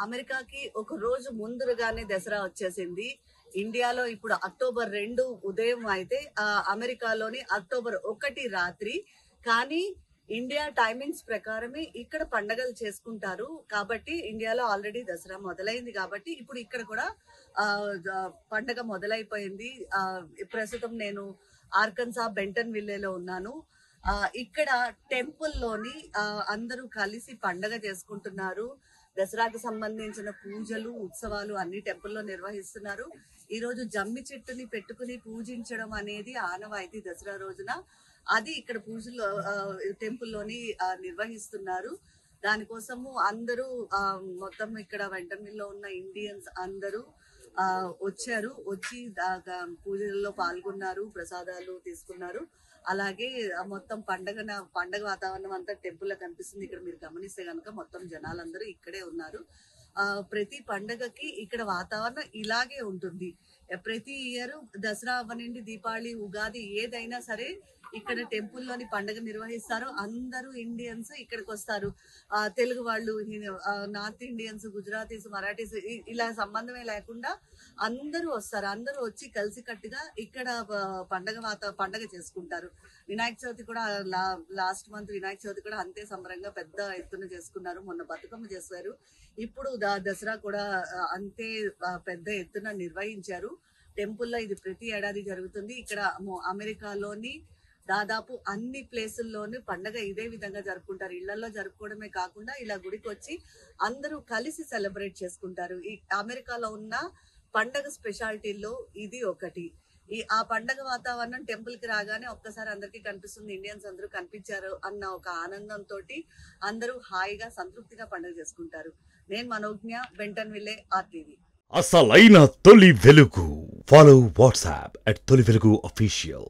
అమెరికాకి ఒక రోజు ముందుగానే దసరా వచ్చేసింది. ఇండియాలో ఇప్పుడు అక్టోబర్ 2 ఉదయం అయితే అమెరికాలోని అక్టోబర్ 1 రాత్రి. కానీ ఇండియా టైమింగ్స్ ప్రకారమే ఇక్కడ పండగలు చేసుకుంటారు. కాబట్టి ఇండియాలో ఆల్రెడీ దసరా మొదలైంది కాబట్టి ఇప్పుడు ఇక్కడ కూడా పండగ మొదలైపోయింది. ప్రస్తుతం నేను ఆర్కన్సా బెంటన్ విల్లేలో ఉన్నాను. ఇక్కడ టెంపుల్లోని అందరూ కలిసి పండగ చేసుకుంటున్నారు. దసరాకు సంబంధించిన పూజలు ఉత్సవాలు అన్ని టెంపుల్లో నిర్వహిస్తున్నారు. ఈ రోజు జమ్మి చెట్టుని పెట్టుకుని పూజించడం అనేది ఆనవాయితీ దసరా రోజున. అది ఇక్కడ పూజలు టెంపుల్లోని నిర్వహిస్తున్నారు. దానికోసము అందరూ మొత్తం ఇక్కడ వెంటర్మిల్లో ఉన్న ఇండియన్స్ అందరూ వచ్చారు. వచ్చి పూజల్లో పాల్గొన్నారు, ప్రసాదాలు తీసుకున్నారు. అలాగే మొత్తం పండగ వాతావరణం అంతా టెంపుల్ లో కనిపిస్తుంది. ఇక్కడ మీరు గమనిస్తే కనుక మొత్తం జనాలందరూ ఇక్కడే ఉన్నారు. ప్రతి పండగకి ఇక్కడ వాతావరణం ఇలాగే ఉంటుంది. ప్రతి ఇయర్ దసరా అవ్వనండి, దీపావళి, ఉగాది ఏదైనా సరే ఇక్కడ టెంపుల్లోని పండుగ నిర్వహిస్తారు. అందరూ ఇండియన్స్ ఇక్కడికి వస్తారు. తెలుగు వాళ్ళు, నార్త్ ఇండియన్స్, గుజరాతీస్, మరాఠీస్ ఇలా సంబంధమే లేకుండా అందరూ వస్తారు. అందరూ వచ్చి కలిసికట్టుగా ఇక్కడ పండగ చేసుకుంటారు. వినాయక చవితి కూడా లాస్ట్ మంత్ వినాయక చవితి కూడా అంతే సంబరంగా పెద్ద ఎత్తున చేసుకున్నారు. మొన్న బతుకమ్మ చేశారు. ఇప్పుడు దసరా కూడా అంతే పెద్ద ఎత్తున నిర్వహించారు. టెంపుల్లో ఇది ప్రతి ఏడాది జరుగుతుంది. ఇక్కడ అమెరికాలోని దాదాపు అన్ని ప్లేసుల్లోనూ పండగ ఇదే విధంగా జరుపుకుంటారు. ఇళ్లలో జరుపుకోవడమే కాకుండా ఇలా గుడికి వచ్చి అందరూ కలిసి సెలబ్రేట్ చేసుకుంటారు. ఈ అమెరికాలో ఉన్న పండగ స్పెషాలిటీల్లో ఇది ఒకటి. ఆ పండగ వాతావరణం టెంపుల్ కి రాగానే ఒక్కసారి అందరికీ కనిపిస్తుంది. ఇండియన్స్ అందరూ కనిపించారు అన్న ఒక ఆనందంతో అందరూ హాయిగా సంతృప్తిగా పండుగ చేసుకుంటారు. నేను మనోజ్ఞ, బెంటన్ విల్లే, RTV. అసలైన తొలి వెలుగు. ఫాలో వాట్సాప్ @తొలి వెలుగు official.